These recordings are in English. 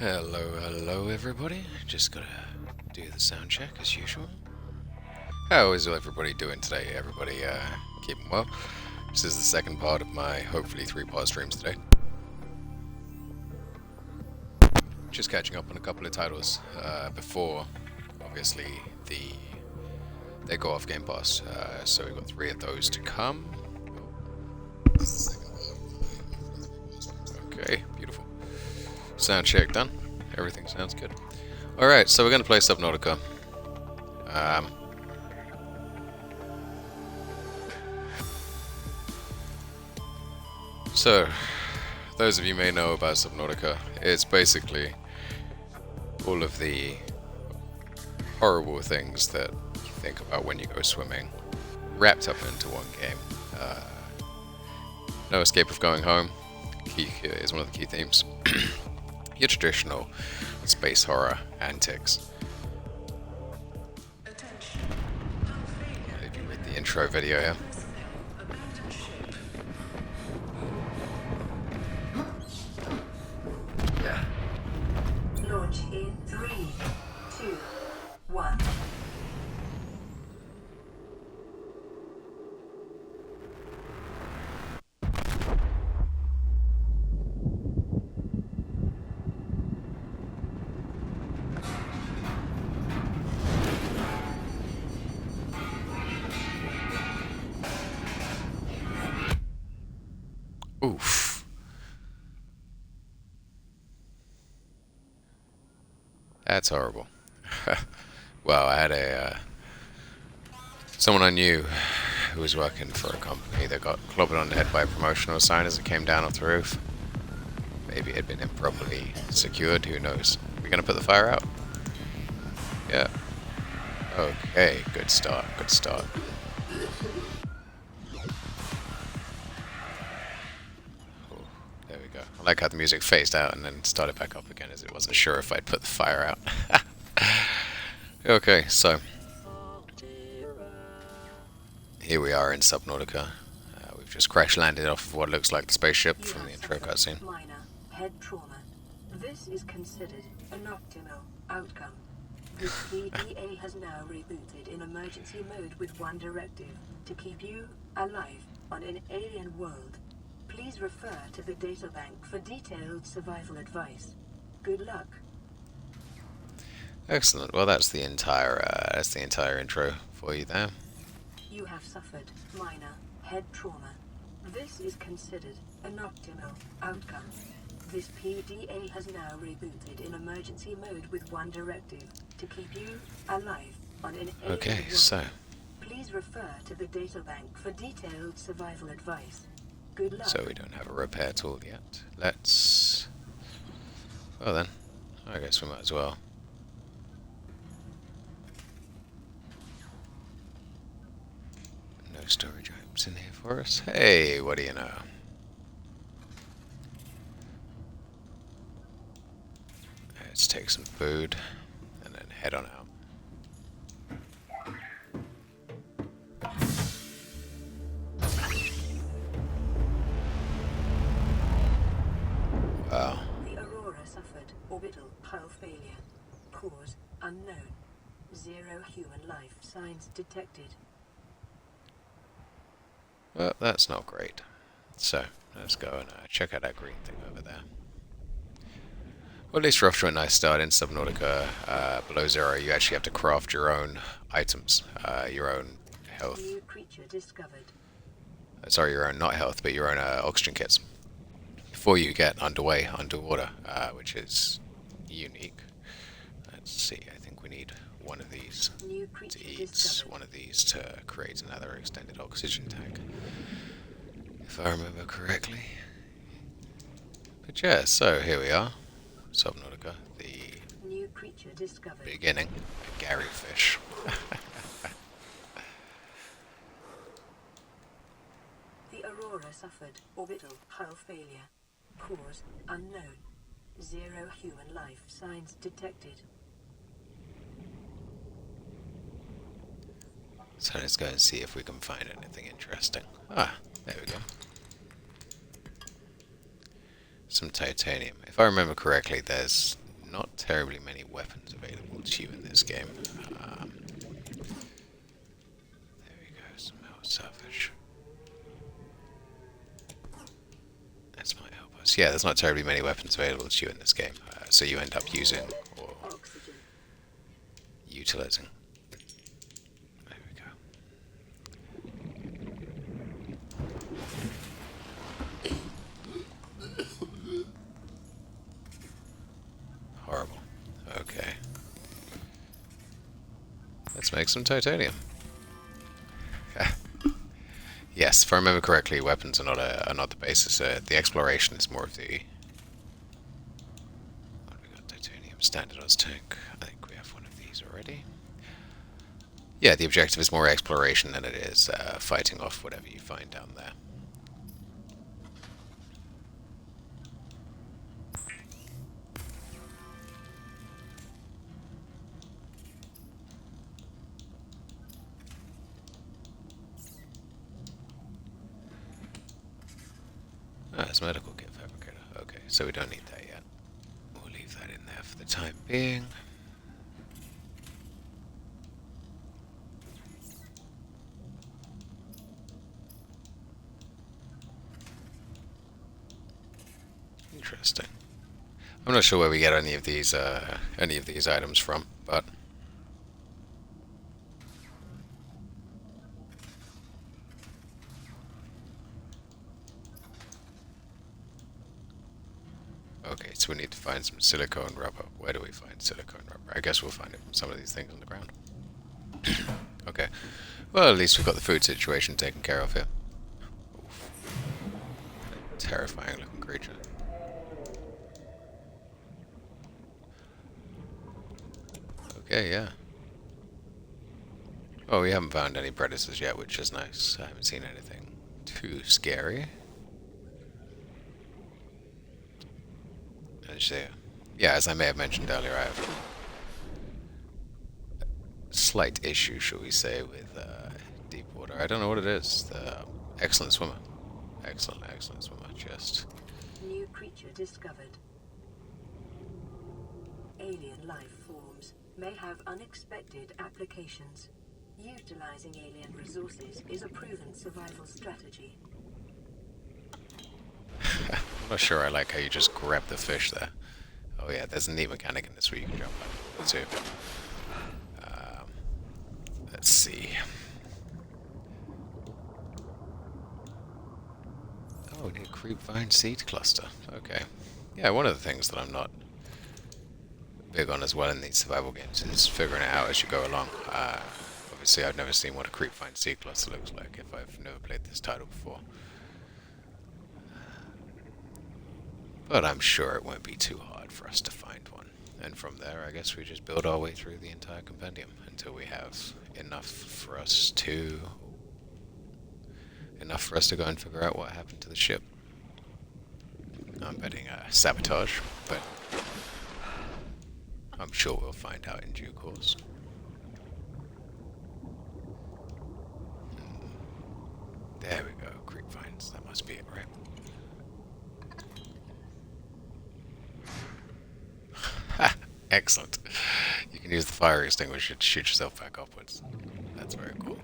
Hello everybody. Just gotta do the sound check as usual. How is everybody doing today? Everybody keeping well? This is the second part of my hopefully 3-part streams today. Just catching up on a couple of titles before, obviously, they go off Gamepass. So we've got 3 of those to come. Okay, beautiful. Sound check done. Everything sounds good. Alright, so we're going to play Subnautica. So, those of you may know about Subnautica, it's basically all of the horrible things that you think about when you go swimming, wrapped up into one game. No escape of going home is one of the key themes. Your traditional space horror antics. Maybe with the intro video here. Launch in 3, 2, 1. Oof. That's horrible. Well, I had someone I knew who was working for a company that got clobbered on the head by a promotional sign as it came down off the roof. Maybe it had been improperly secured, who knows. We're gonna put the fire out? Yeah. Okay, good start, good start. There we go. I like how the music phased out and then started back up again as it wasn't sure if I'd put the fire out. Okay, so here we are in Subnautica. We've just crash landed off of what looks like the spaceship from the intro cutscene. Minor head trauma. This is considered an optimal outcome. The PDA has now rebooted in emergency mode with one directive: to keep you alive on an alien world. Please refer to the databank for detailed survival advice. Good luck. Excellent. Well, that's the entire intro for you there. You have suffered minor head trauma. This is considered an optimal outcome. This PDA has now rebooted in emergency mode with one directive: to keep you alive on an alien Okay, world. so Please refer to the databank for detailed survival advice. Good luck. we don't have a repair tool yet. Let's. Well then, I guess we might as well. No storage items in here for us. Hey, what do you know? Let's take some food and then head on out. Wow. The Aurora suffered orbital hull failure. Cause unknown. 0 human life signs detected. Well, that's not great. So, let's go and check out that green thing over there. Well, at least we're off to a nice start in Subnautica. Below 0, you actually have to craft your own items, your own health. New creature discovered. Sorry, your own, not health, but your own oxygen kits. Before you get underwater, which is unique. Let's see, I think we need one of these New to creature eat, discovered. one of these to create another extended oxygen tank. If I remember correctly. But yeah, so here we are. Subnautica, the New creature discovered. beginning. Gary Fish. The Aurora suffered orbital hull failure. Cause unknown. 0 human life signs detected. So let's go and see if we can find anything interesting. Ah, there we go. Some titanium. If I remember correctly, there's not terribly many weapons available to you in this game. There we go, some more salvage. That's my help us. Yeah, there's not terribly many weapons available to you in this game, so you end up using or utilizing. There we go. Horrible. Okay. Let's make some titanium. Yes, if I remember correctly, weapons are not the basis. The exploration is more of the. What have we got? Titanium standardized tank. I think we have one of these already. Yeah, the objective is more exploration than it is fighting off whatever you find down there. Ah, it's a medical kit fabricator. Okay, so we don't need that yet. We'll leave that in there for the time being. Interesting. I'm not sure where we get any of these items from, but okay, so we need to find some silicone rubber. Where do we find silicone rubber? I guess we'll find it from some of these things on the ground. Okay. Well, at least we've got the food situation taken care of here. Oof. Terrifying looking creature. Okay, yeah. Oh, we haven't found any predators yet, which is nice. I haven't seen anything too scary. Yeah, as I may have mentioned earlier, I have a slight issue, shall we say, with deep water. I don't know what it is. Excellent swimmer. Excellent swimmer. Just. New creature discovered. Alien life forms may have unexpected applications. Utilizing alien resources is a proven survival strategy. I'm not sure I like how you just grab the fish there. Oh yeah, there's a neat mechanic in this where you can jump up too. Let's see. Oh, we need a creepvine seed cluster. Okay. Yeah, one of the things that I'm not big on as well in these survival games is figuring it out as you go along. Obviously, I've never seen what a creepvine seed cluster looks like if I've never played this title before. But I'm sure it won't be too hard for us to find one. And from there, I guess we just build our way through the entire compendium until we have enough for us to go and figure out what happened to the ship. I'm betting sabotage, but I'm sure we'll find out in due course. There we go, creep vines. That must be it, right? Ha! Excellent. You can use the fire extinguisher to shoot yourself back upwards. That's very cool.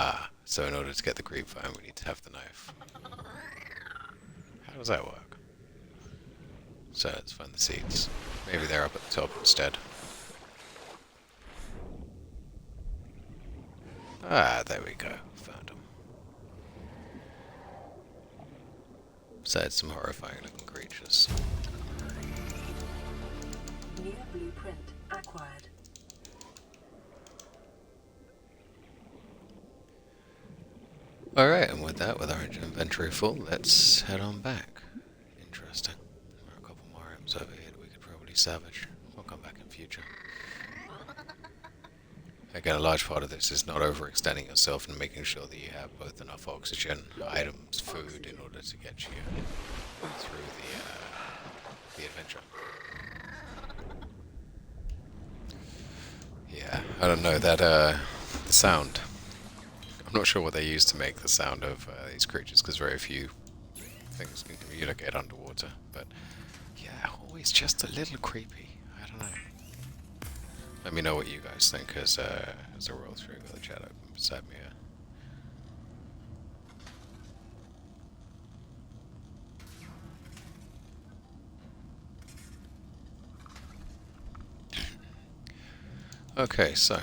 Ah, so in order to get the creep vine, we need to have the knife. How does that work? So let's find the seeds. Maybe they're up at the top instead. Ah, there we go. Found them. Besides some horrifying looking creatures. New blueprint acquired. Alright, and with that, with our inventory full, let's head on back. Interesting. There are a couple more items over here that we could probably salvage. We'll come back in future. Again, a large part of this is not overextending yourself and making sure that you have both enough oxygen, items, food in order to get you through the adventure. Yeah, I don't know, that the sound. I'm not sure what they use to make the sound of these creatures, because very few things can communicate underwater. But yeah, always just a little creepy. I don't know. Let me know what you guys think as I roll through with the chat open beside me here. Okay, so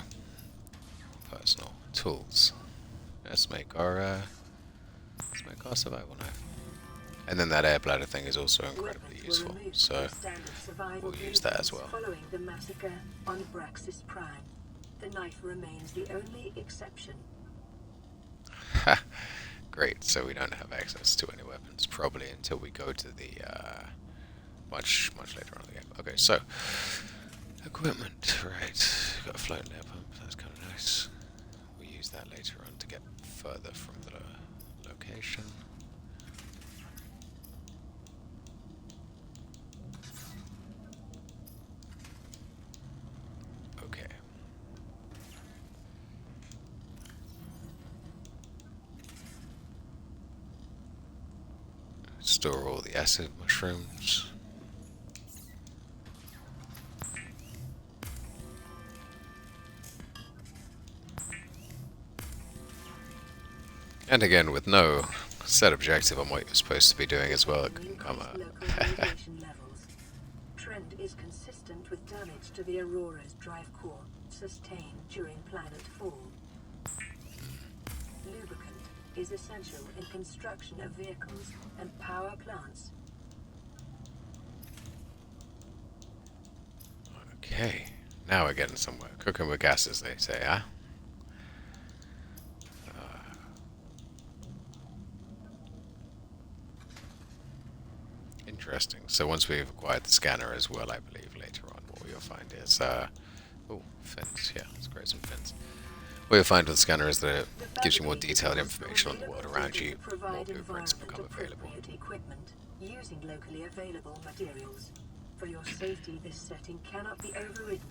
personal tools. Let's make our survival knife. And then that air bladder thing is also incredibly useful, so we'll use that as well. Following the massacre on Braxis Prime, the knife remains the only exception. Great, so we don't have access to any weapons, probably until we go to the much later on in the game. Okay, so equipment, right? Got a floating air pump. That's kind of nice. We'll use that later on to get further from the location. Okay. Store all the acid mushrooms. And again, with no set objective on what you're supposed to be doing as well, it can come up. Trend is consistent with damage to the Aurora's drive core sustained during planet fall. Lubricant is essential in construction of vehicles and power plants. Okay, now we're getting somewhere. Cooking with gases, they say, huh? Interesting. So once we've acquired the scanner as well, I believe later on, what you'll find is, oh, fins. Yeah, let's create some fins. What you'll find with the scanner is that it gives you more detailed information on the world around you. More blueprints become available. Equipment using locally available materials. For your safety, this setting cannot be overridden.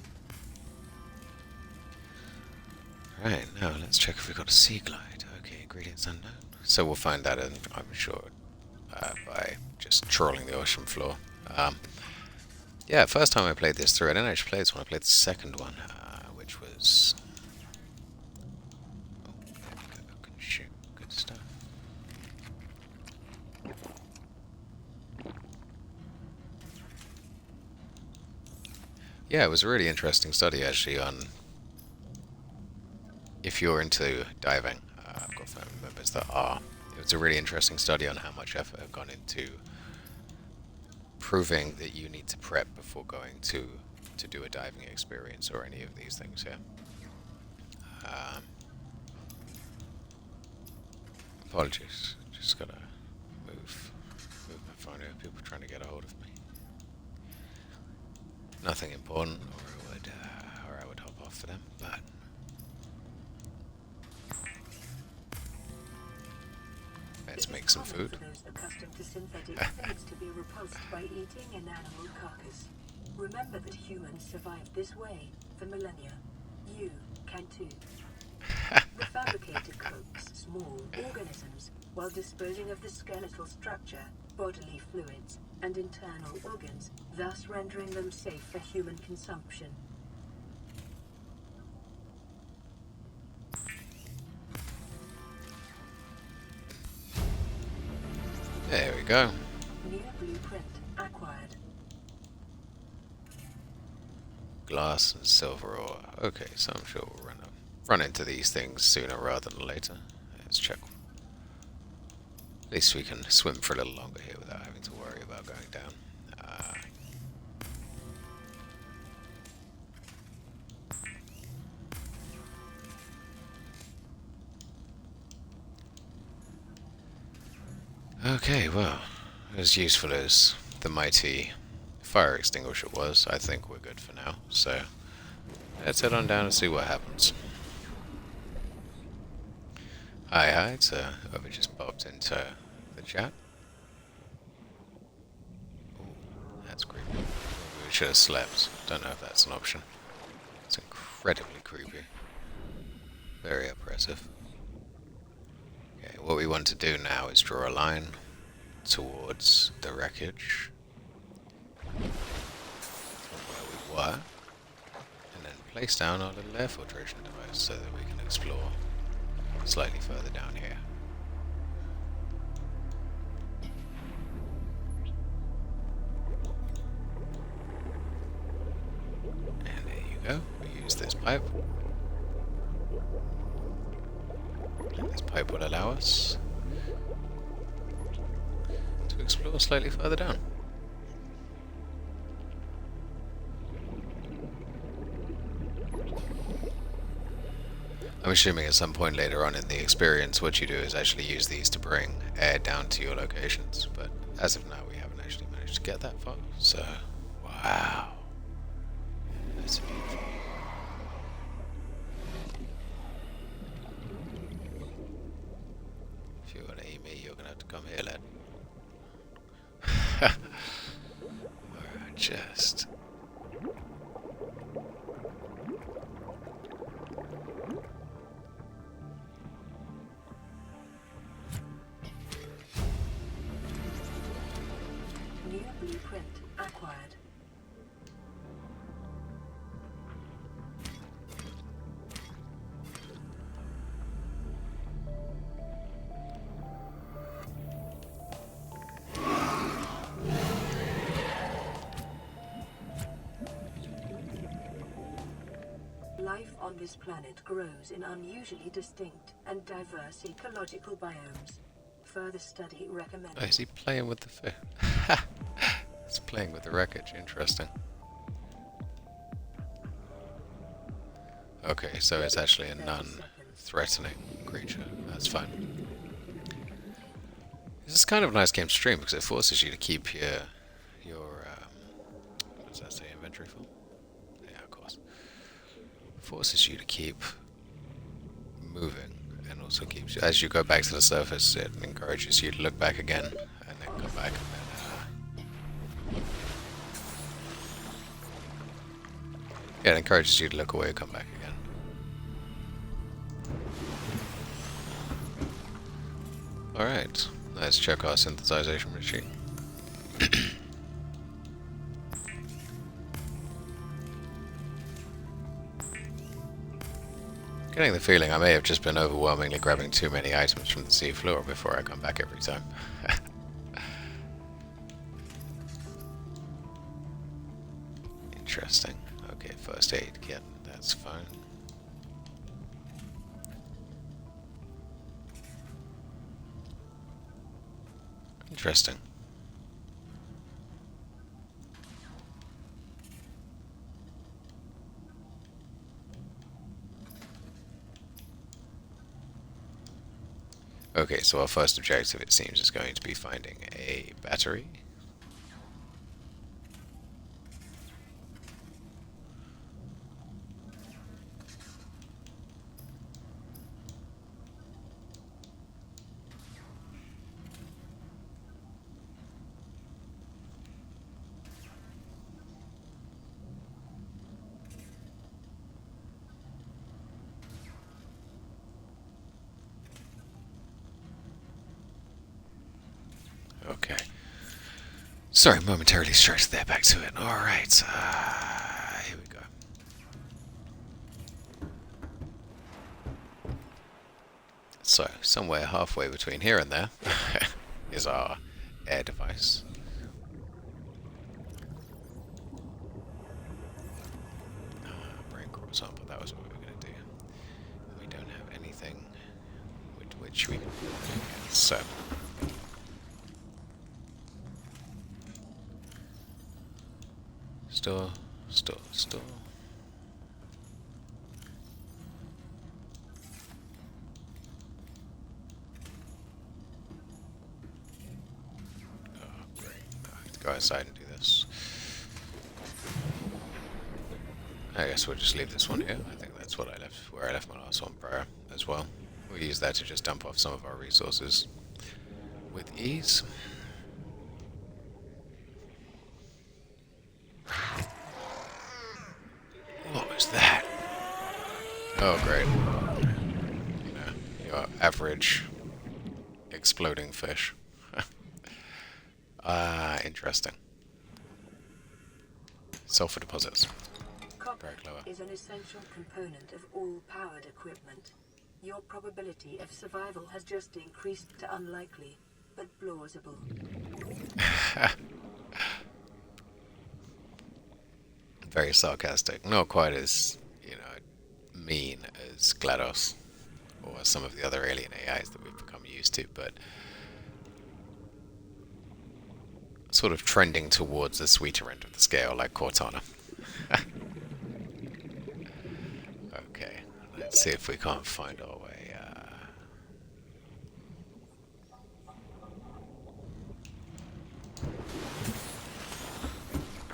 Right, now let's check if we've got a sea glide. Okay, ingredients unknown. So we'll find that, I'm sure, by just trawling the ocean floor. Yeah, first time I played this through, I didn't actually play this one, I played the second one, which was... Oh, there we go, can shoot, good stuff. Yeah, it was a really interesting study actually on if you're into diving. I've got family members that are. It was a really interesting study on how much effort had gone into proving that you need to prep before going to do a diving experience or any of these things here. Apologies, just gotta move my phone here. People trying to get a hold of me. Nothing important, or I would hop off for them, but. Let's make some food. For those accustomed to synthetic foods to be repulsed by eating an animal carcass. Remember that humans survived this way for millennia. You can too. The fabricator coats small organisms while disposing of the skeletal structure, bodily fluids, and internal organs, thus rendering them safe for human consumption. There we go. New blueprint acquired. Glass and silver ore. Okay, so I'm sure we'll run into these things sooner rather than later. Let's check. At least we can swim for a little longer here without having to worry about going down. Okay, well, as useful as the mighty fire extinguisher was, I think we're good for now. So let's head on down and see what happens. Hi, it's whoever just popped into the chat. Ooh, that's creepy. Maybe we should have slept. Don't know if that's an option. It's incredibly creepy. Very oppressive. Okay, what we want to do now is draw a line towards the wreckage from where we were, and then place down our little air filtration device so that we can explore slightly further down here. And there you go. We use this pipe. And this pipe will allow us to explore slightly further down. I'm assuming at some point later on in the experience what you do is actually use these to bring air down to your locations, but as of now we haven't actually managed to get that far, so wow, that's beautiful. If you want to eat me, you're gonna have to come here, lad. Alright, just... New blueprint acquired. Life on this planet grows in unusually distinct and diverse ecological biomes. Further study recommended. Oh, is he playing with the food? He's playing with the wreckage, interesting. Okay, so it's actually a non-threatening creature, that's fine. This is kind of a nice game to stream because it forces you to keep your what does that say, inventory full? Yeah, of course. Forces you to keep moving, and also keeps, as you go back to the surface, it encourages you to look back again, and then go back, and then yeah, it encourages you to look away and come back again. Alright, let's check our synthesization machine. Getting the feeling I may have just been overwhelmingly grabbing too many items from the sea floor before I come back every time. Interesting. Okay, first aid kit, that's fine. Interesting. Okay, so our first objective, it seems, is going to be finding a battery. Okay. Sorry, momentarily distracted there, back to it. Alright, here we go. So, somewhere halfway between here and there is our air device. Brain croissant, but that was what we were going to do. We don't have anything with which we can... So... Store. Oh, great. I have to go outside and do this. I guess we'll just leave this one here. I think that's what I left, where I left my last one prior as well. We'll use that to just dump off some of our resources with ease. What was that? Oh, great. average exploding fish. Ah, interesting. Sulfur deposits. Copper Very clever. is an essential component of all powered equipment. Your probability of survival has just increased to unlikely, but plausible. Very sarcastic. Not quite as, mean as GLaDOS or some of the other alien AIs that we've become used to, but sort of trending towards the sweeter end of the scale, like Cortana. Okay, let's see if we can't find our way.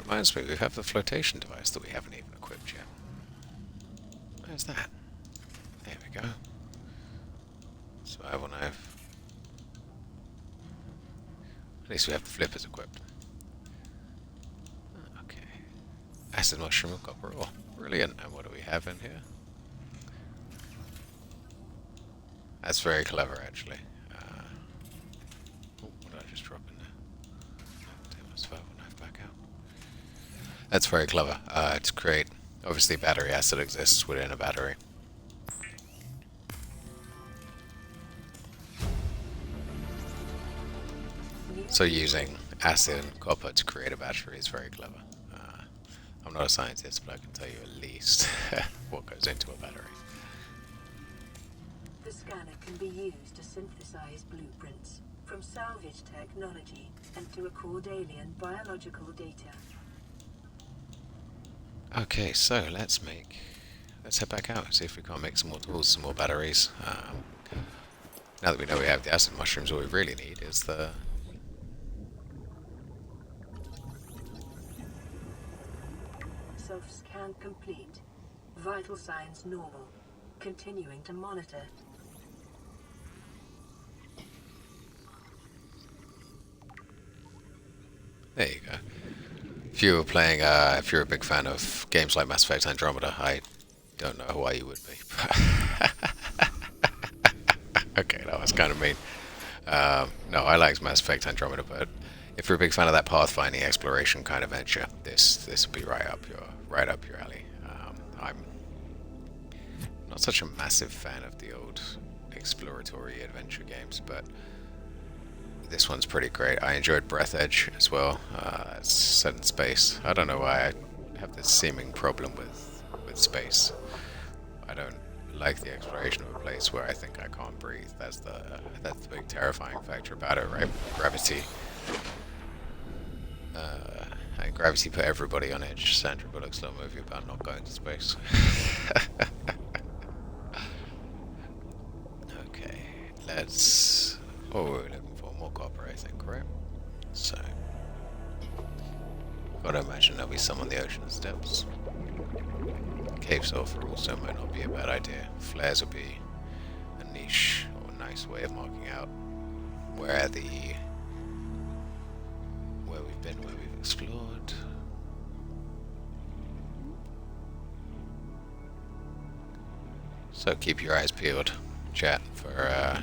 Reminds me, we have the flotation device that we haven't even equipped yet. Where's that? There we go. Survival knife. At least we have the flippers equipped. Okay. Acid mushroom and copper ore. Brilliant. And what do we have in here? That's very clever, actually. What did I just drop in there? Take my survival knife back out. That's very clever. To create, obviously, battery acid exists within a battery. So using acid and copper to create a battery is very clever. I'm not a scientist, but I can tell you at least what goes into a battery. The scanner can be used to synthesize blueprints from salvage technology and to record alien biological data. Okay, so let's head back out and see if we can't make some more tools, some more batteries. Now that we know we have the acid mushrooms, all we really need is the... Self-scan complete. Vital signs normal. Continuing to monitor. There you go. If you were playing, if you're a big fan of games like Mass Effect Andromeda, I don't know why you would be. Okay, that was kind of mean. No, I liked Mass Effect Andromeda, but if you're a big fan of that pathfinding exploration kind of venture, this would be right up your alley. I'm not such a massive fan of the old exploratory adventure games, but this one's pretty great. I enjoyed Breath Edge as well. It's set in space. I don't know why I have this seeming problem with space. I don't like the exploration of a place where I think I can't breathe. That's the big terrifying factor about it, right? Gravity. And gravity put everybody on edge. Sandra Bullock's little movie about not going to space. Okay, let's... Oh, we're looking for more copper, I think, right? So... Gotta imagine there'll be some on the ocean steps. Cave sulfur also might not be a bad idea. Flares would be a niche or a nice way of marking out where we've been, where we've explored. So keep your eyes peeled, chat, for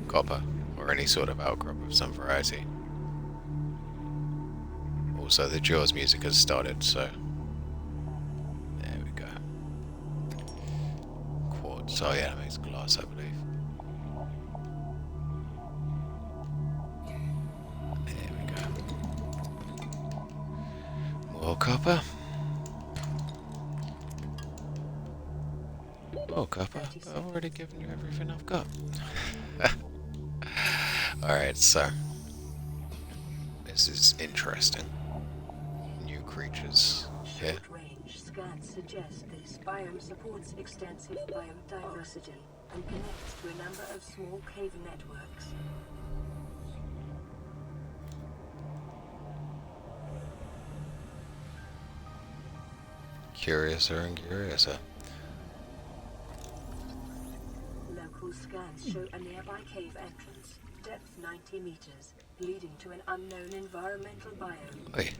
copper or any sort of outcrop of some variety. Also, the Jaws music has started, so there we go. Quartz. Oh yeah, that makes glass, I believe. There we go. More copper. More copper. But I've already given you everything I've got. Alright, so this is interesting. New creatures here. Short-range scans suggest this biome supports extensive biodiversity and connects to a number of small cave networks. Curiouser and curiouser. Local scans show a nearby cave entrance, depth 90 meters, leading to an unknown environmental biome. Oi.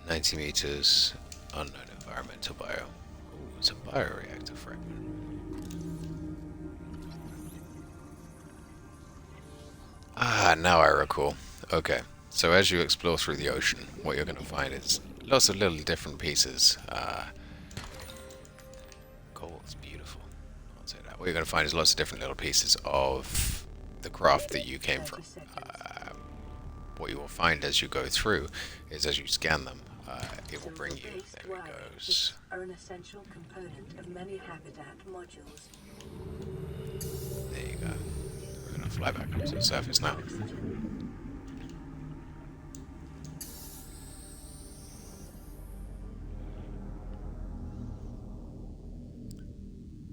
90 meters, unknown environment. Environmental bio. Ooh, it's a bioreactor fragment. Ah, now I recall. Okay, so as you explore through the ocean, what you're going to find is lots of little different pieces. Gold's beautiful. I'll say that. What you're going to find is lots of different little pieces of the craft that you came from. What you will find as you go through is as you scan them, it will bring you. There it goes. Are an essential component of many habitat modules. There you go. We're going to fly back up to the surface now.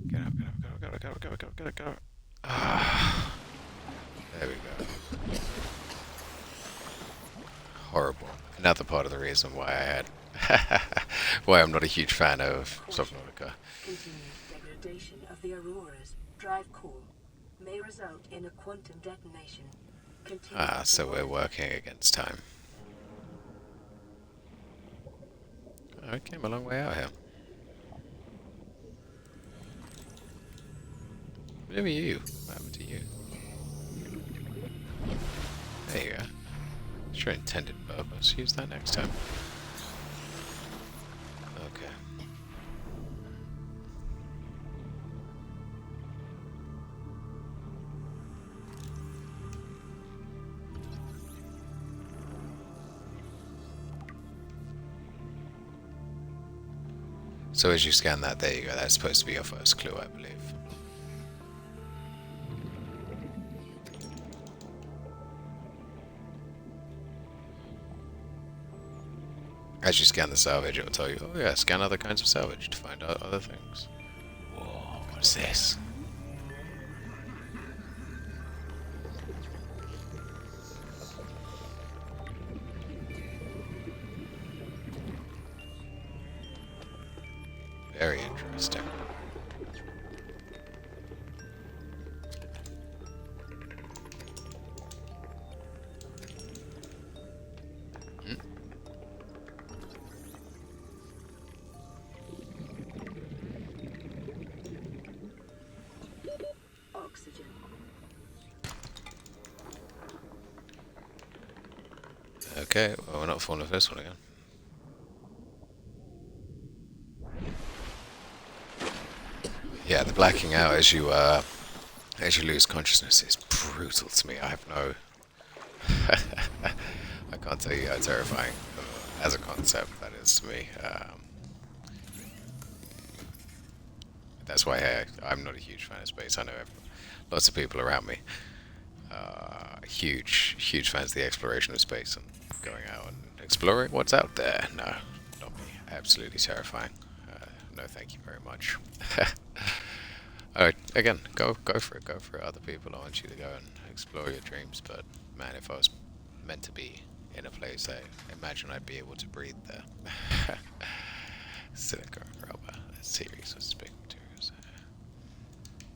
Get up, get up, get up, get up, get up, get up, get up. Ah, there we go. Horrible. Another part of the reason why I had, why I'm not a huge fan of Subnautica. Continued degradation of the Aurora's drive core may result in a quantum detonation. Ah, so we're working against time. I came a long way out here. Who are you? What happened to you? There you go. It's your intended purpose. Use that next time. Okay. So as you scan that, there you go. That's supposed to be your first clue, I believe. As you scan the salvage, it will tell you, oh yeah, scan other kinds of salvage to find out other things. Whoa, what is this? Very interesting. Oxygen. Okay, well, we're not falling for this one again. Yeah, the blacking out as you lose consciousness is brutal to me. I have no, I can't tell you how terrifying as a concept that is to me. That's why I'm not a huge fan of space. I know lots of people around me, huge fans of the exploration of space and going out and exploring what's out there. No, not me. Absolutely terrifying. No, thank you very much. Again, go for it. Go for it. Other people, I want you to go and explore your dreams. But man, if I was meant to be in a place, I imagine I'd be able to breathe there. Silica, rubber, series of big materials.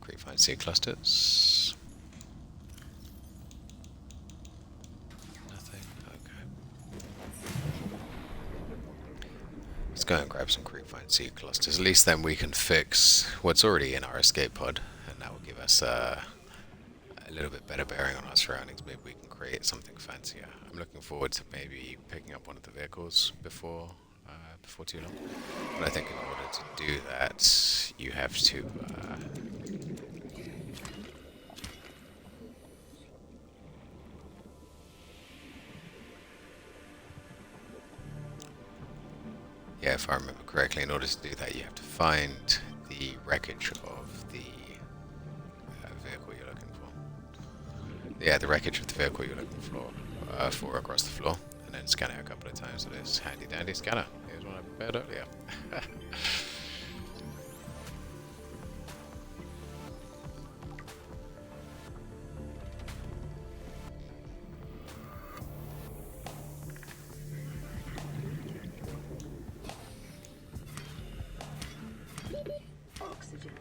Grapevine seed clusters. Nothing. Okay. Let's go and grab some grapevine seed clusters. At least then we can fix what's already in our escape pod, and that will give us a little bit better bearing on our surroundings. Maybe we can create something fancier. I'm looking forward to maybe picking up one of the vehicles before too long. But I think in order to do that, you have to yeah, if I remember correctly, in order to do that, you have to find the wreckage of the vehicle you're looking for. Yeah, the wreckage of the vehicle you're looking for across the floor, and then scan it a couple of times with this handy dandy scanner. Here's one I prepared earlier. Oxygen.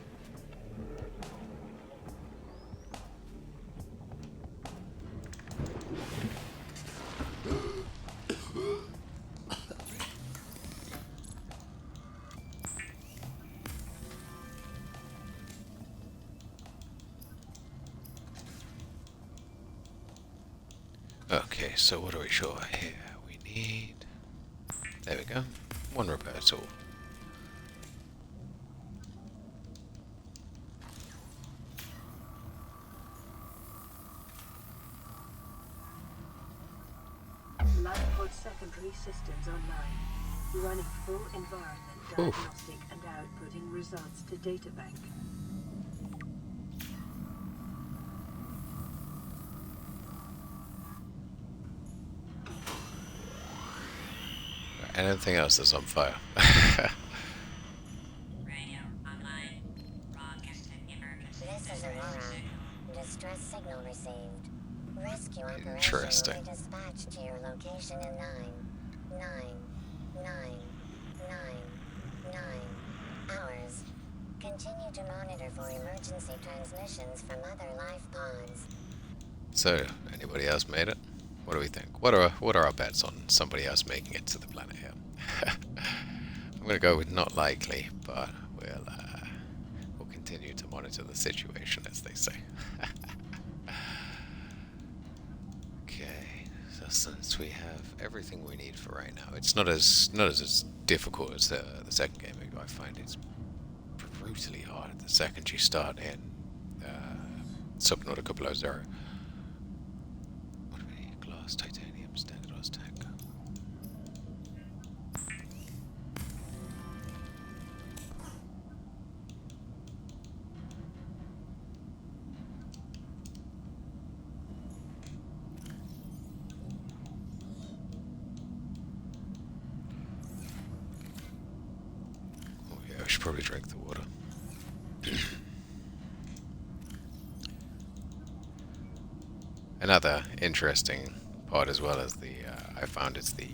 Okay, so what are we sure here? We need... There we go. One repair tool. Lifepod secondary systems online. Running full environment diagnostic and outputting results to databank. Anything else that's on fire? Radio online. Broadcasting emergency. This is Aurora. Distress signal received. Rescue operation Interesting. will be dispatched to your location in 9 hours. Continue to monitor for emergency transmissions from other life pods. So, anybody else made it? What do we think? What are our bets on somebody else making it to the planet here? I'm gonna go with not likely, but we'll continue to monitor the situation, as they say. Okay, so since we have everything we need for right now, it's not as difficult as the second game. I find it's brutally hard the second you start in Subnautica Below Zero. What do we need? Glass, titanium, standardized tech. Oh yeah, I should probably drink the water. Another interesting part as well as the I found is the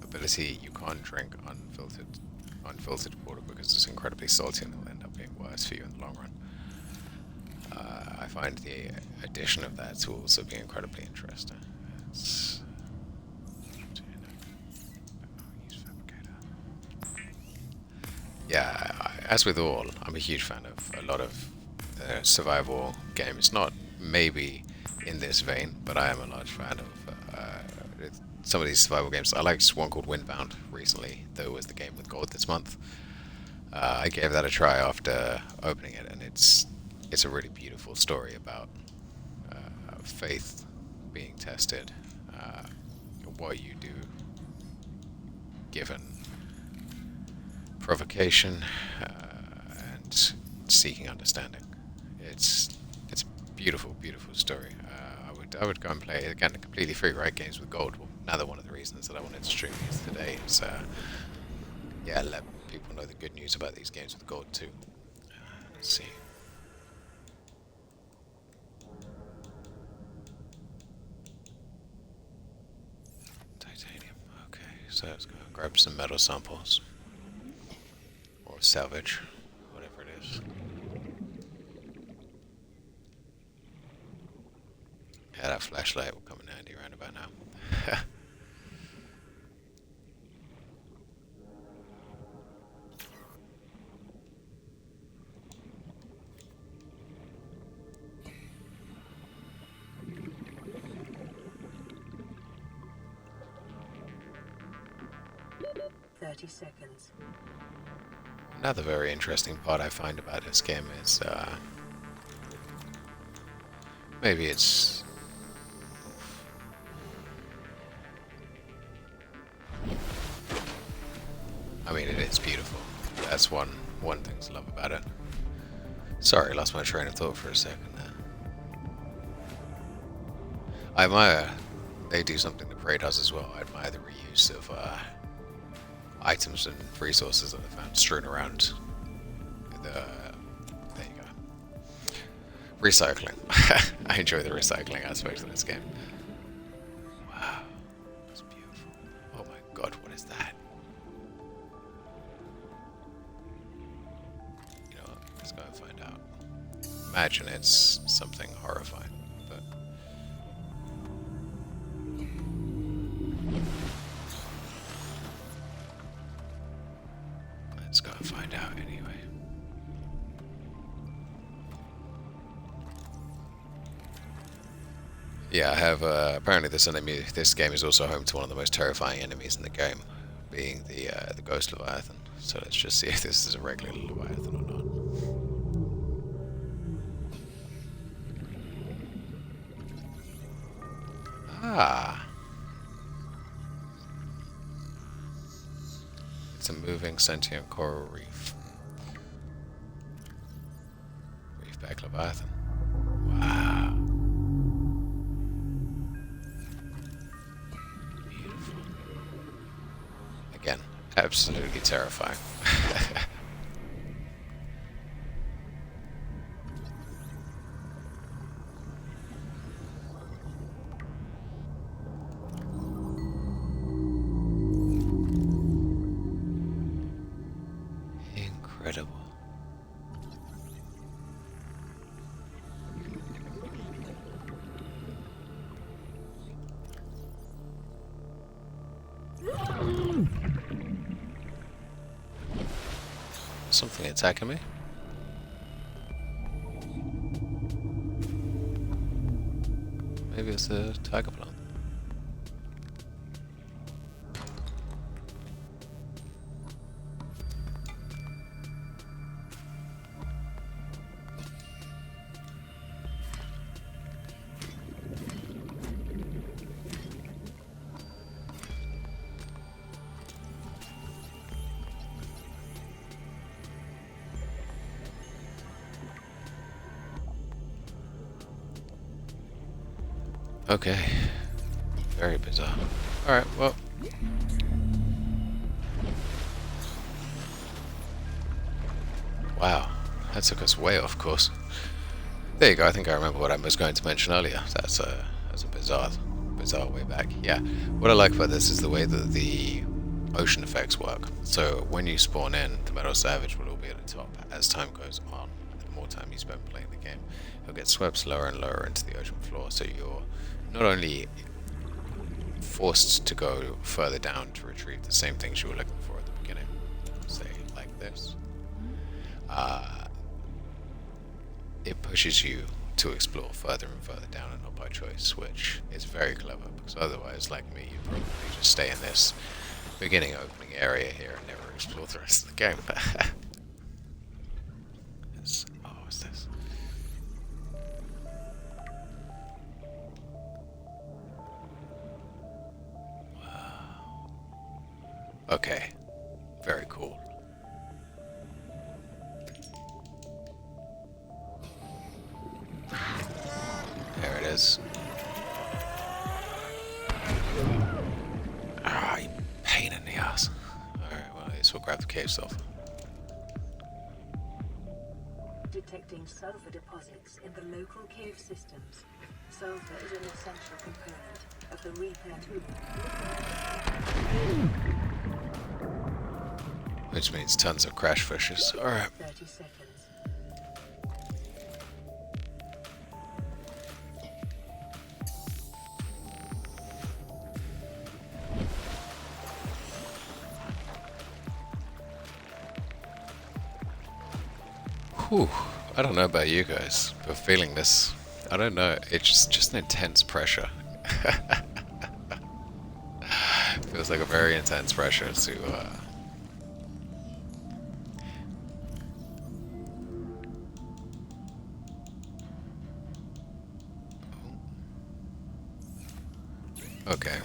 ability you can't drink unfiltered water because it's incredibly salty and it'll end up being worse for you in the long run. I find the addition of that to also be incredibly interesting. It's, yeah, as with all, I'm a huge fan of a lot of survival games. Not maybe in this vein, but I am a large fan of some of these survival games. I liked one called Windbound recently, though it was the game with gold this month. I gave that a try after opening it, and it's a really beautiful story about faith being tested, what you do given provocation and seeking understanding. It's a beautiful, beautiful story. I would go and play it again, completely free, right? Games with gold. Well, another one of the reasons that I wanted to stream these today is yeah, let people know the good news about these games with gold too. Let's see. Titanium. Okay, so let's go and grab some metal samples or salvage, whatever it is. Yeah, that flashlight will come in handy around about now. Seconds. Another very interesting part I find about this game is maybe it's I mean, it is beautiful. That's one thing to love about it. Sorry, lost my train of thought for a second there. I admire they do something the Prey does as well. I admire the reuse of items and resources that I found strewn around. There you go. Recycling. I enjoy the recycling aspect of this game. Wow, that's beautiful. Oh my god, what is that? You know what? Let's go and find out. Imagine it's something horrifying, but let's go and find out anyway. Yeah, I have. Apparently, this game is also home to one of the most terrifying enemies in the game, being the Ghost Leviathan. So let's just see if this is a regular Leviathan or not. Ah, it's a moving sentient coral reef. Reefback Leviathan. Wow, beautiful. Again, absolutely terrifying. Incredible. Something attacking me? Maybe it's a tiger plant. Okay. Very bizarre. Alright, well. Wow. That took us way off course. There you go, I think I remember what I was going to mention earlier. That's a bizarre way back. Yeah. What I like about this is the way that the ocean effects work. So when you spawn in, the Metal Savage will all be at the top. As time goes on, the more time you spend playing the game, you'll get swept lower and lower into the ocean floor. So you're not only forced to go further down to retrieve the same things you were looking for at the beginning, say like this, it pushes you to explore further and further down and not by choice, which is very clever, because otherwise, like me, you'd probably just stay in this beginning opening area here and never explore the rest of the game. What's this? Okay, very cool. There it is. Ah, you pain in the ass. Alright, well, I guess we'll grab the cave sulfur. Detecting sulfur deposits in the local cave systems. Sulfur is an essential component of the repair tool. Which means tons of crash fishes. Alright. 30 seconds. Whew. I don't know about you guys, but feeling this, I don't know, it's just an intense pressure. Feels like a very intense pressure to, Okay.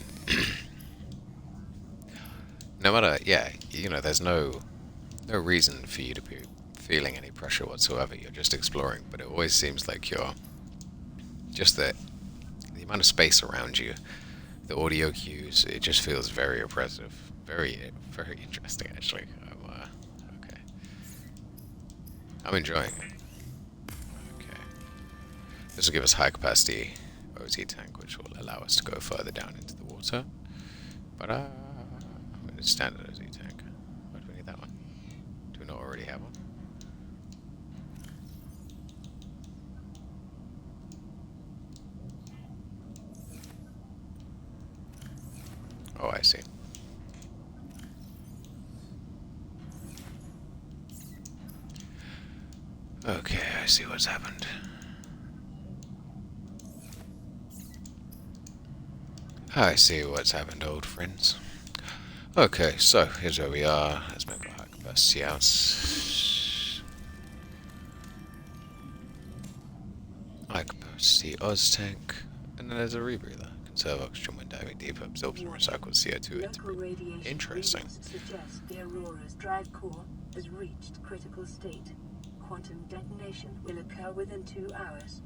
No matter, yeah, you know, there's no reason for you to be feeling any pressure whatsoever. You're just exploring, but it always seems like you're just the amount of space around you, the audio cues. It just feels very oppressive, very interesting. Actually, okay. I'm enjoying it. Okay, this will give us high capacity OT tank, which will allow us to go further down into the water. But it's standard OT tank. Why do we need that one? Do we not already have one? Oh, I see. Okay, I see what's happened. I see what's happened, old friends. Okay, so here's where we are. Let's make our high capacity ounce. High capacity Oz tank. And then there's a rebreather. Conserve oxygen when diving deeper, absorbs and recycles CO2 into Local breathing. radiation Interesting. readings suggest the Aurora's drive core has reached critical state. Quantum detonation will occur within 2 hours.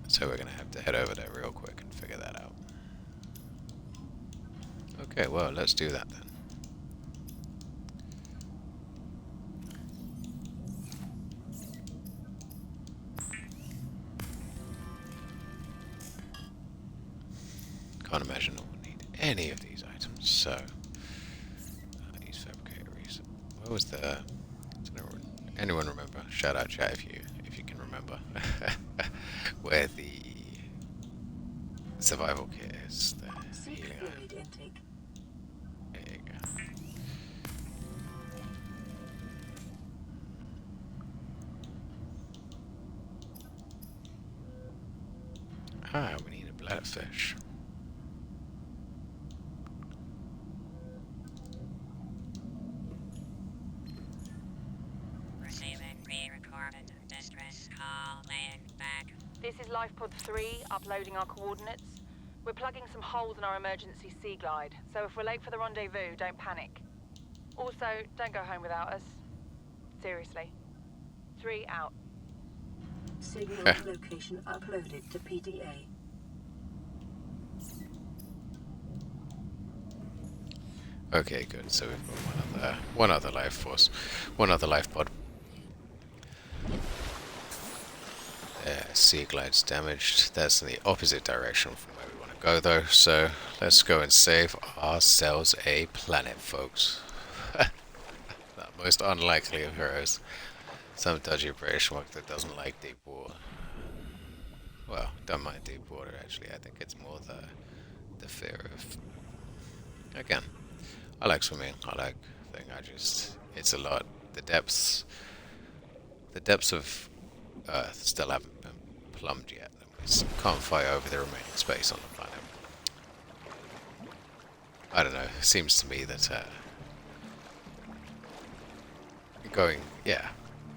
So we're gonna have to head over there real quick and figure that out. Okay, well, let's do that then. Can't imagine I will need any of these items, so use fabricator reset. What was the? Does anyone remember? Shout out chat if you can remember where the survival kit is. The Seek healing item. fluid intake. There you go. Ah, we need a bladderfish. Receiving re-recorded distress call laying back. This is Lifepod 3, uploading our coordinates. We're plugging some holes in our emergency sea glide, so if we're late for the rendezvous, don't panic. Also, don't go home without us. Seriously. 3 out. Signal location uploaded to PDA. Okay, good. So we've got one other life force, one other life pod. Sea glide's damaged. That's in the opposite direction from where we want to go, though. So let's go and save ourselves a planet, folks. The most unlikely of heroes. Some dodgy British work that doesn't like deep water. Well, don't mind deep water, actually. I think it's more the fear of... Again, I like swimming. I like thing. It's a lot. The depths of Earth still haven't been plumbed yet. We can't fly over the remaining space on the planet. I don't know. It seems to me that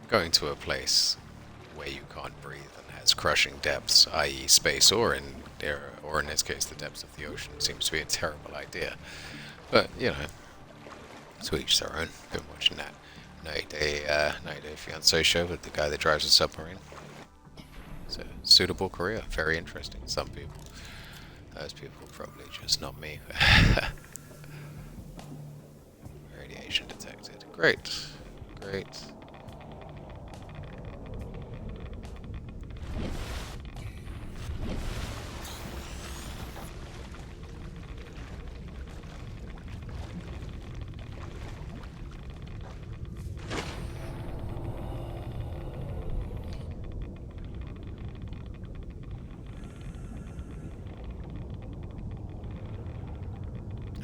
going to a place where you can't breathe and has crushing depths, i.e., space, or in this case, the depths of the ocean, seems to be a terrible idea. But you know, to each their own. Been watching that 90 Day Fiancé show with the guy that drives a submarine. It's a suitable career, very interesting. Some people, those people probably just not me. Radiation detected. Great, great.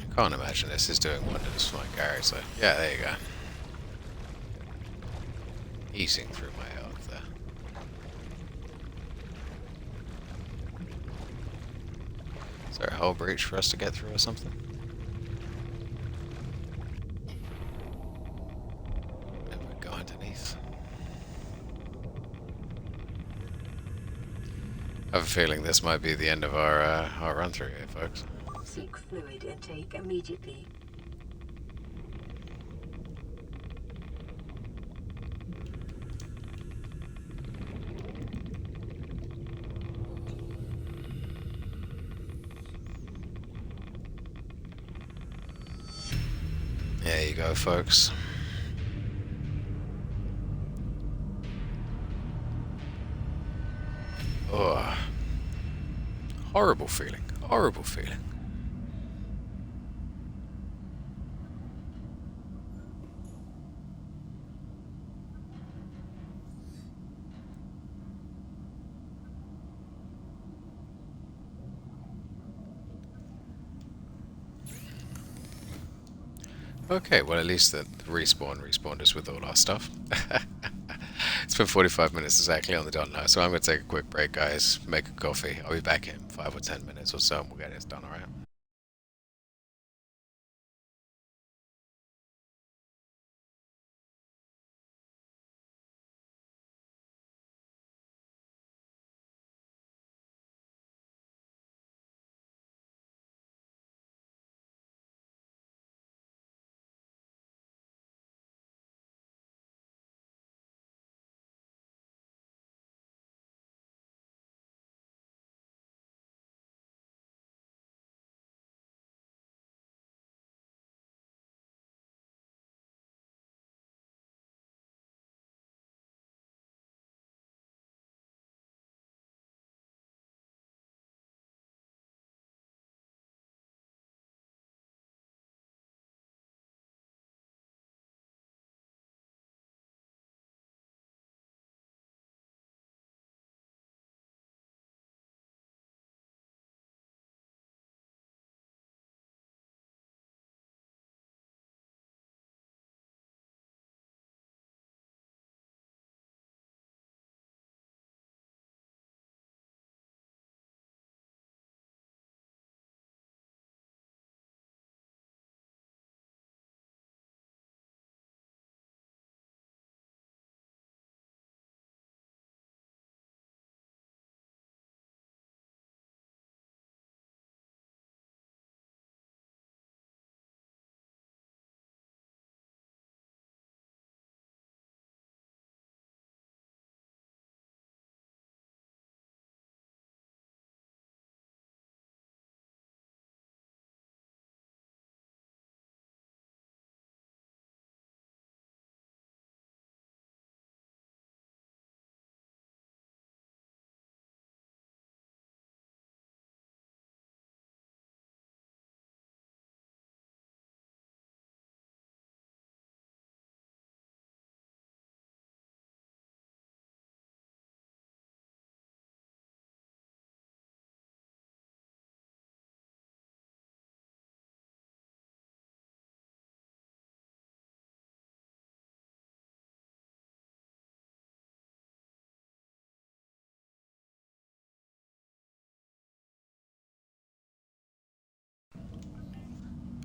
I can't imagine this is doing wonders for my character. So yeah, there you go. Easing through my health there. Is there a hull breach for us to get through or something? And we go underneath. I have a feeling this might be the end of our run through here, folks. Seek fluid intake immediately. There you go, folks. Oh, horrible feeling. Horrible feeling. Okay, well at least the respawned us with all our stuff. It's been 45 minutes exactly on the dot now, so I'm going to take a quick break, guys, make a coffee. I'll be back in 5 or 10 minutes or so, and we'll get this done, alright?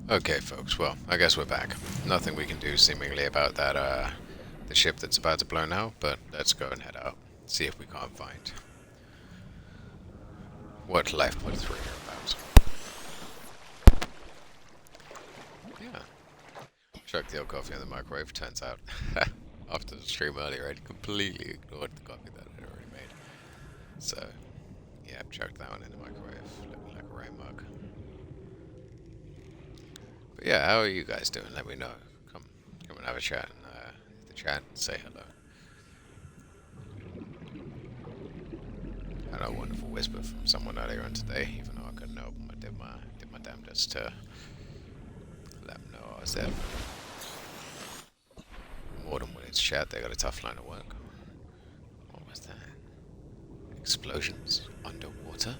Okay, folks. Well, I guess we're back. Nothing we can do seemingly about that, the ship that's about to blow now, but let's go and head out. See if we can't find what Lifepod 3 are about. Yeah. Chuck the old coffee in the microwave, turns out. After the stream earlier, I'd completely ignored the coffee that I'd already made. So, yeah, chucked that one in the microwave, looking like a rain mug. But yeah, how are you guys doing? Let me know. Come and have a chat in the chat and say hello. I had a wonderful whisper from someone earlier on today, even though I couldn't help them. I did my damnedest to let them know I was there. More than willing to chat, they got a tough line of work. What was that? Explosions underwater?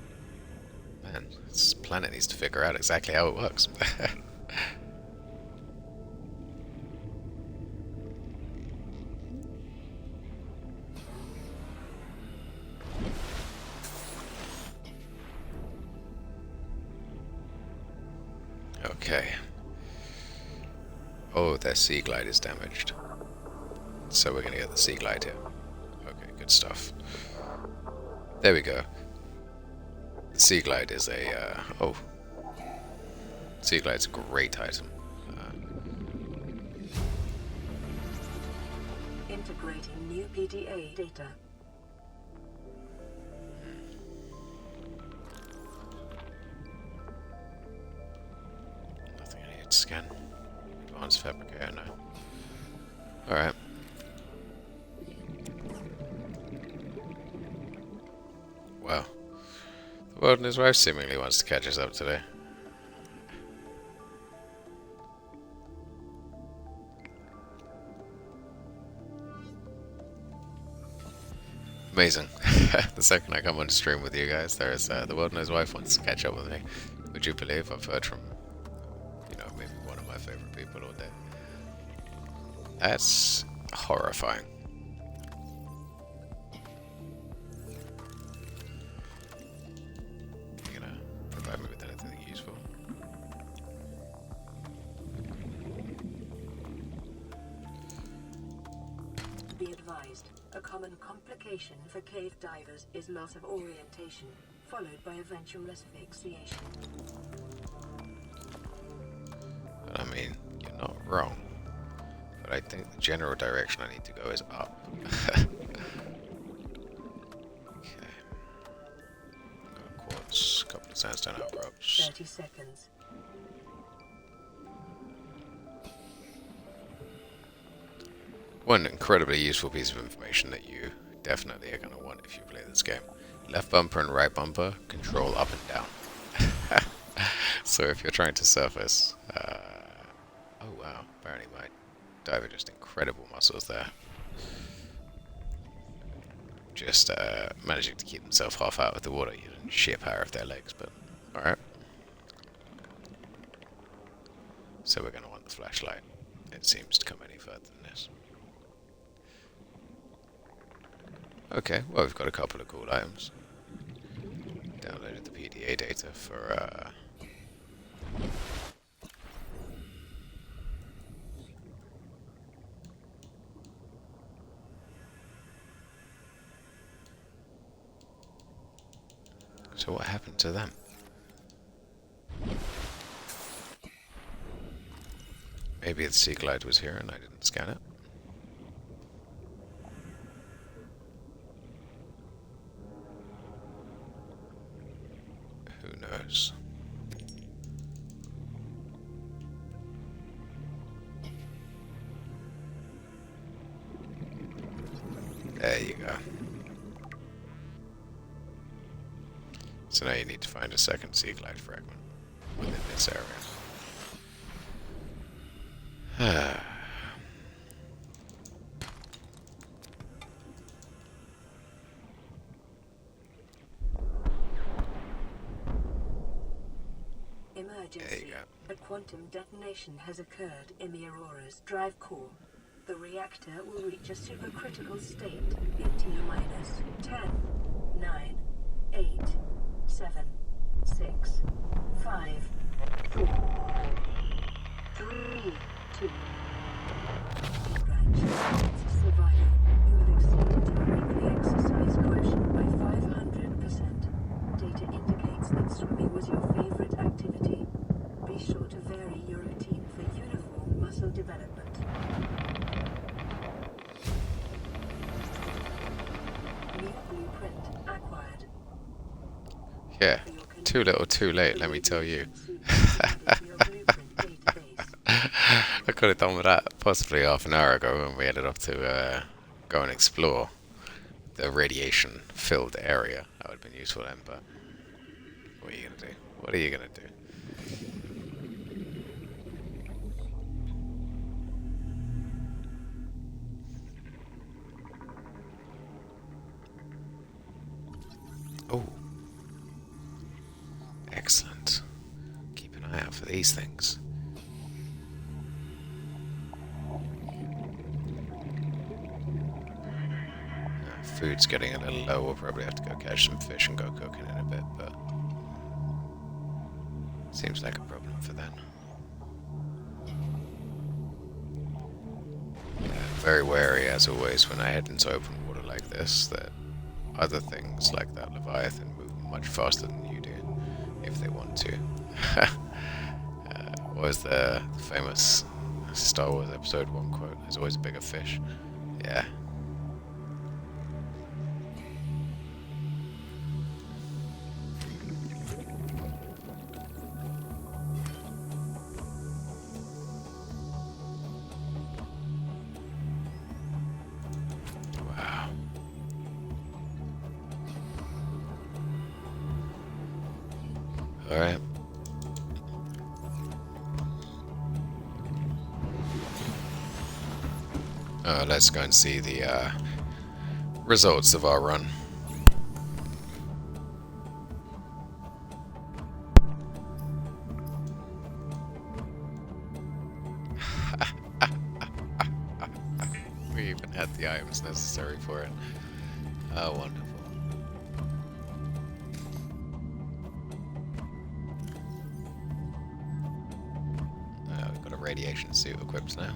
Man, this planet needs to figure out exactly how it works. Okay. Oh, their sea glide is damaged. So we're gonna get the sea glide here. Okay, good stuff. There we go. The sea glide is a, sea glide's a great item. Integrating new PDA data. Nothing I need to scan. Advanced fabricator, no. Alright. Wow. The world and his wife seemingly wants to catch us up today. Amazing. The second I come on stream with you guys, there's the world and his wife wants to catch up with me. Would you believe I've heard from, maybe one of my favorite people all day. That's horrifying. You gonna provide me with anything useful? Be advised, a common complication for cave divers is loss of orientation, followed by eventual asphyxiation. I mean, you're not wrong. But I think the general direction I need to go is up. Okay. Got a quartz, couple of sandstone outcrops. 30 seconds. One incredibly useful piece of information that you definitely are going to want if you play this game. Left bumper and right bumper control up and down. So if you're trying to surface... oh wow, apparently my diver just incredible muscles there. Just managing to keep himself half out of the water using sheer power of their legs, but alright. So we're going to want the flashlight. It seems to come any further than this. Okay, well we've got a couple of cool items. Downloaded the PDA data for so what happened to them? Maybe the sea glide was here and I didn't scan it. Who knows? There you go. So now you need to find a second sea glide fragment within this area. Emergency. There you go. A quantum detonation has occurred in the Aurora's drive core. The reactor will reach a supercritical state in T-minus 10, 9, 8, 7, 6, 5, 4, 3, 2. Congratulations, survivor. You have exceeded your weekly exercise quotient by 500%. Data indicates that swimming was your favorite activity. Be sure to vary your routine for uniform muscle development. New blueprint acquired. Yeah, too little, too late, let me tell you. I could have done with that possibly half an hour ago when we headed off to go and explore the radiation-filled area. That would have been useful then, but what are you gonna do? What are you gonna do? Oh, excellent. Keep an eye out for these things. Food's getting a little low. We'll probably have to go catch some fish and go cooking in a bit, but seems like a problem for them. Very wary, as always, when I head into open water like this, that other things like that Leviathan move much faster than you do, if they want to. What was the famous Star Wars Episode 1 quote? There's always a bigger fish. Yeah. Wow. Alright. Let's go and see the results of our run. We even had the items necessary for it. Oh, wonderful. We've got a radiation suit equipped now.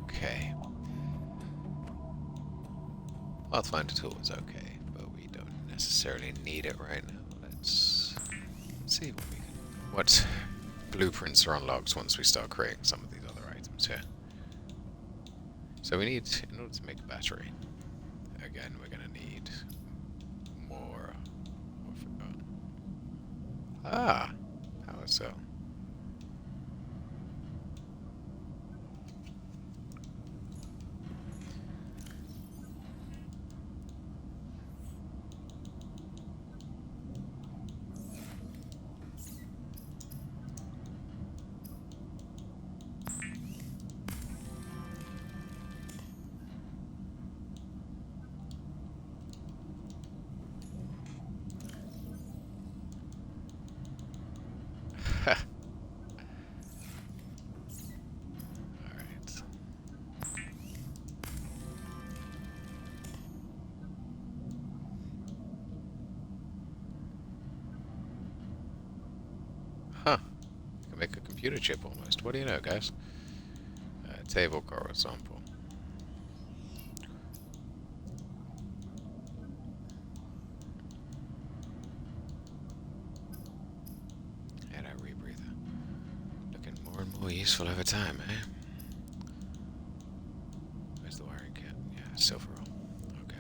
Okay. Pathfinder tool is okay, but we don't necessarily need it right now. Let's see what we can, what blueprints are unlocked once we start creating some of these other items here. So we need, in order to make a battery, again, we're gonna need more. I forgot. Ah, power cell. Alright. Huh. You can make a computer chip almost. What do you know, guys? Table core example. And a rebreather. Looking more and more useful over time, eh? Where's the wiring kit? Yeah, silver roll. Okay.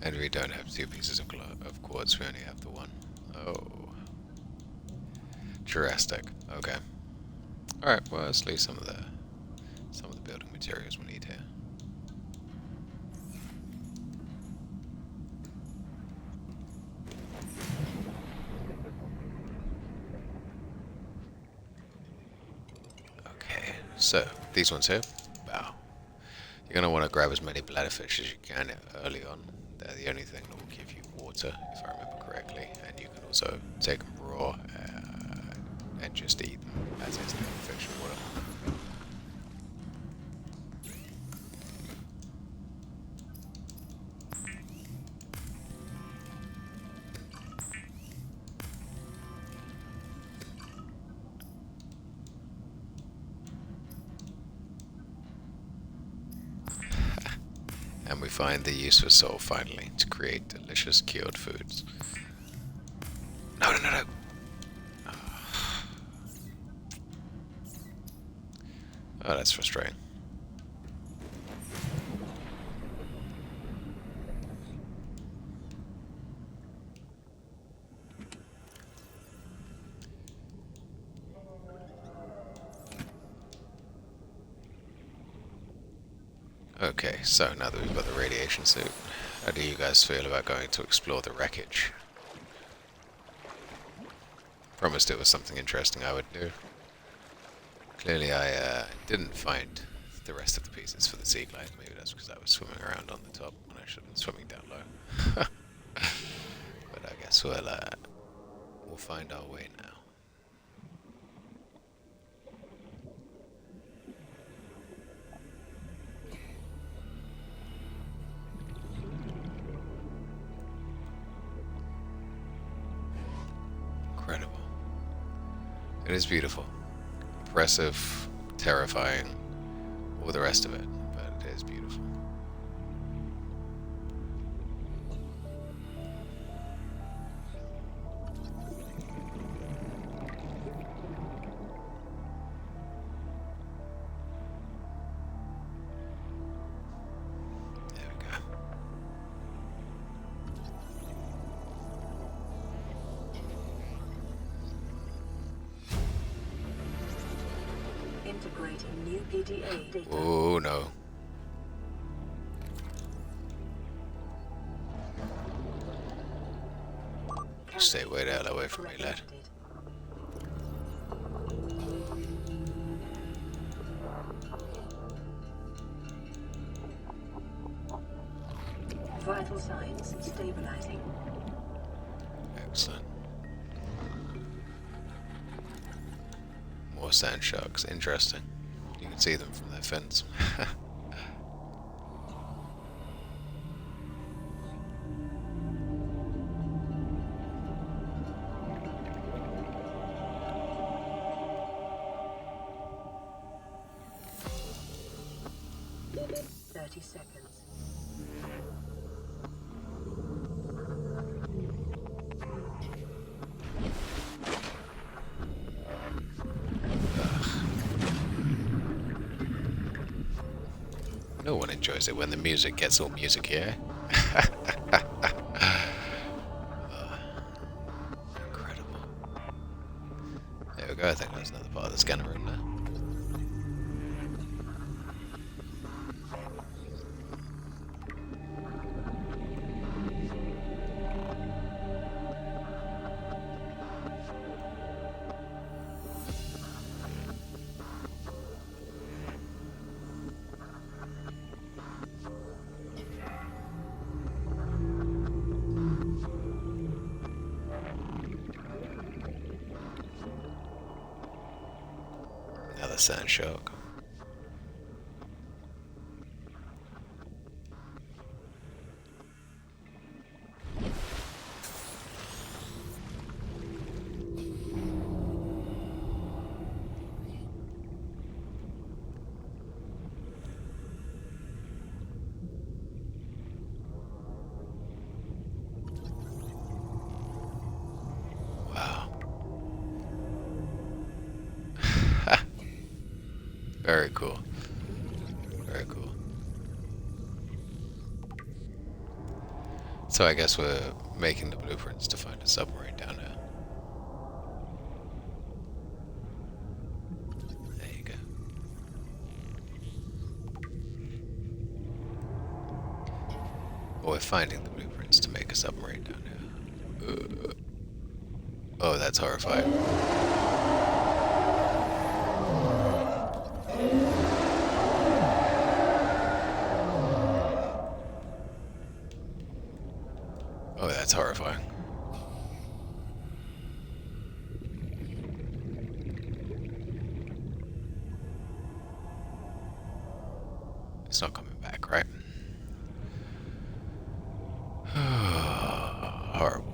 And we don't have two pieces of quartz, we only have the one. Oh. Jurassic. Okay. Alright, well let's leave some of the building materials we need here. So, these ones here. Wow. You're going to want to grab as many bladderfish as you can early on. They're the only thing that will give you water, if I remember correctly. And you can also take them raw and just eat them as is the fish and water. And we find the use for soul finally to create delicious cured foods. No, no, no, no. Oh, that's frustrating. Okay, so now that we've got the radiation suit, how do you guys feel about going to explore the wreckage? Promised it was something interesting I would do. Clearly I didn't find the rest of the pieces for the sea glide. Maybe that's because I was swimming around on the top when I should have been swimming down low. But I guess we'll find our way now. Incredible. It is beautiful. Impressive, terrifying, all the rest of it, but it is beautiful. There we go. Integrating new PDA data. Oh no. Stay way the hell away from me, lad. Vital signs stabilizing. Excellent. More sand sharks, interesting. You can see them from their fins. Seconds. No one enjoys it when the music gets all music here. Incredible. There we go, I think there's another part of the scanner room now. Another sand shark. Very cool. Very cool. So I guess we're making the blueprints to find a submarine down there. There you go. Or we're finding the blueprints to make a submarine down here. Oh, that's horrifying. It's not coming back, right? Horrible.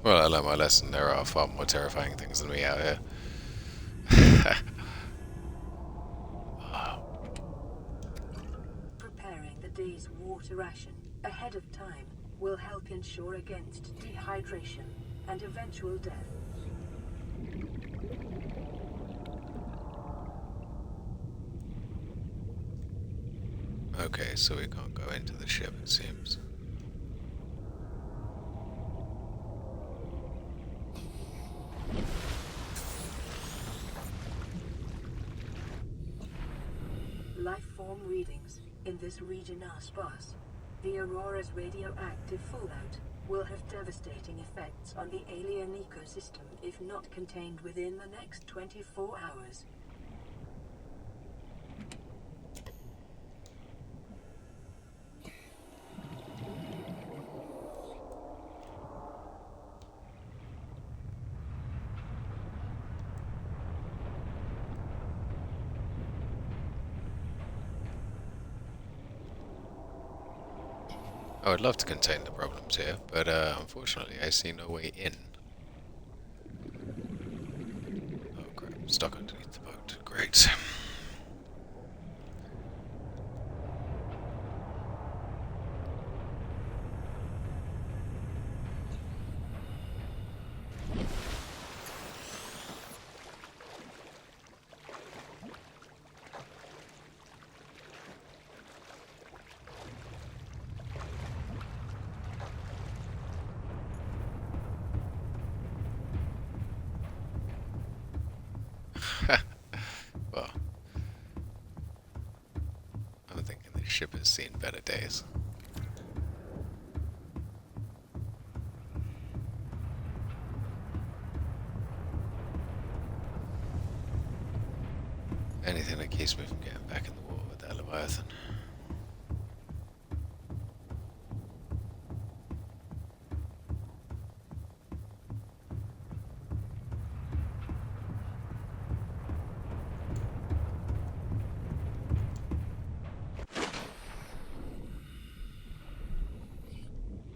Well, I learned my lesson. There are far more terrifying things than me out here. Preparing the day's water ration ahead of time will help ensure against dehydration and eventual death. Okay, so we can't go into the ship, it seems. Life form readings in this region are sparse. The Aurora's radioactive fallout will have devastating effects on the alien ecosystem if not contained within the next 24 hours. I would love to contain the problems here, but unfortunately I see no way in. Oh crap, I'm stuck underneath the boat. Great. Well, I'm thinking this ship has seen better days. Anything that keeps me from getting back in the water with that Leviathan.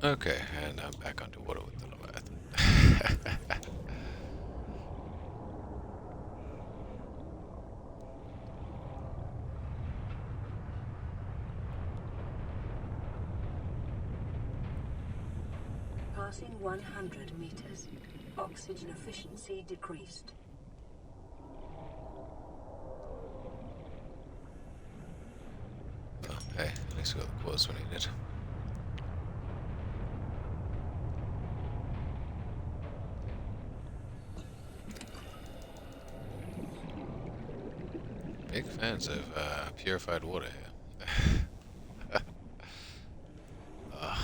Okay, and I'm back underwater with the Leviathan. Passing 100 meters. Oxygen efficiency decreased. Oh, hey, at least we got the quarters we needed. Big fans of purified water here. Ugh.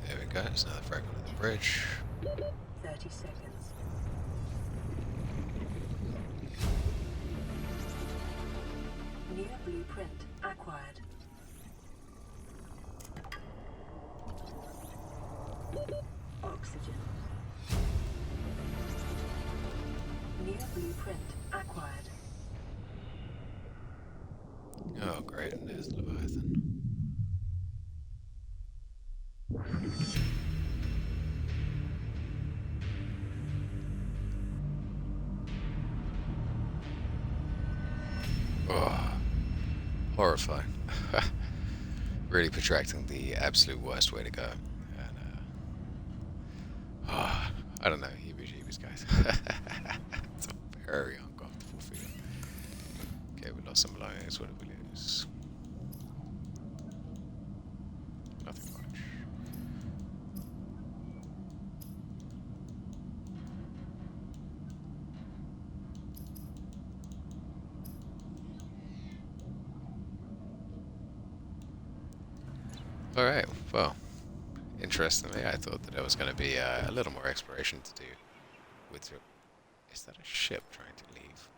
There we go, it's another fragment of the bridge. 30 seconds. New blueprint acquired. Oxygen. New blueprint acquired. Oh great, and there's the Leviathan. Oh, horrifying. Really protracting the absolute worst way to go. And, I don't know, heebie-jeebies, guys. very uncomfortable feel. Okay, we lost some belongings. What did we lose? Nothing much. Alright, well, interestingly, I thought that there was going to be a little more exploration to do with your... Is that a ship trying to leave?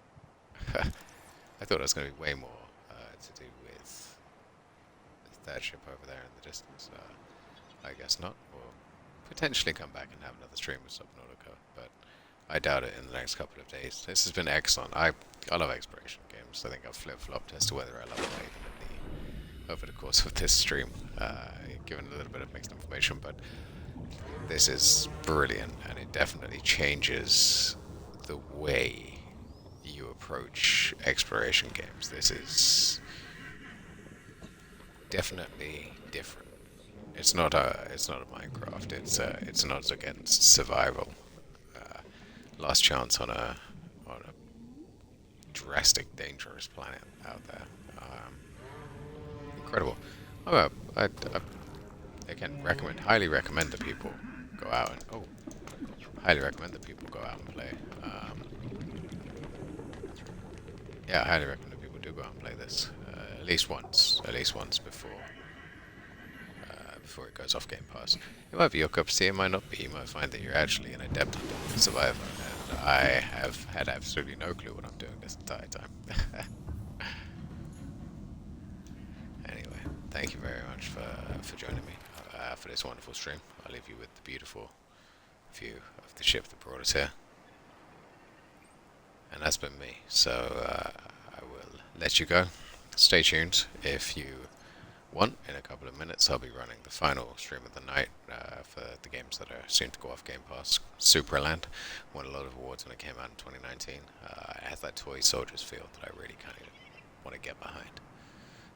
I thought it was going to be way more to do with that ship over there in the distance. I guess not. We'll potentially come back and have another stream with Subnautica, but I doubt it in the next couple of days. This has been excellent. I love exploration games. I think I've flip-flopped as to whether I love them over the course of this stream, given a little bit of mixed information, but this is brilliant, and it definitely changes the way you approach exploration games. This is definitely different. It's not a Minecraft. It's an odds against survival. Last chance on a drastic, dangerous planet out there. Incredible. Oh, again, highly recommend that people go out and highly recommend that people go out and play. Yeah, I highly recommend that people do go out and play this at least once before it goes off Game Pass. It might be your cup of tea, it might not be. You might find that you're actually an adept survivor, and I have had absolutely no clue what I'm doing this entire time. Anyway, thank you very much for joining me for this wonderful stream. I'll leave you with the beautiful view of the ship that brought us here. And that's been me, so I will let you go. Stay tuned. If you want, in a couple of minutes I'll be running the final stream of the night for the games that are soon to go off Game Pass. Superland won a lot of awards when it came out in 2019. It has that toy soldiers feel that I really kind of want to get behind.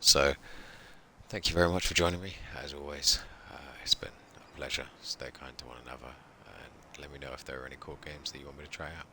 So, thank you very much for joining me, as always. It's been a pleasure. Stay kind to one another, and let me know if there are any cool games that you want me to try out.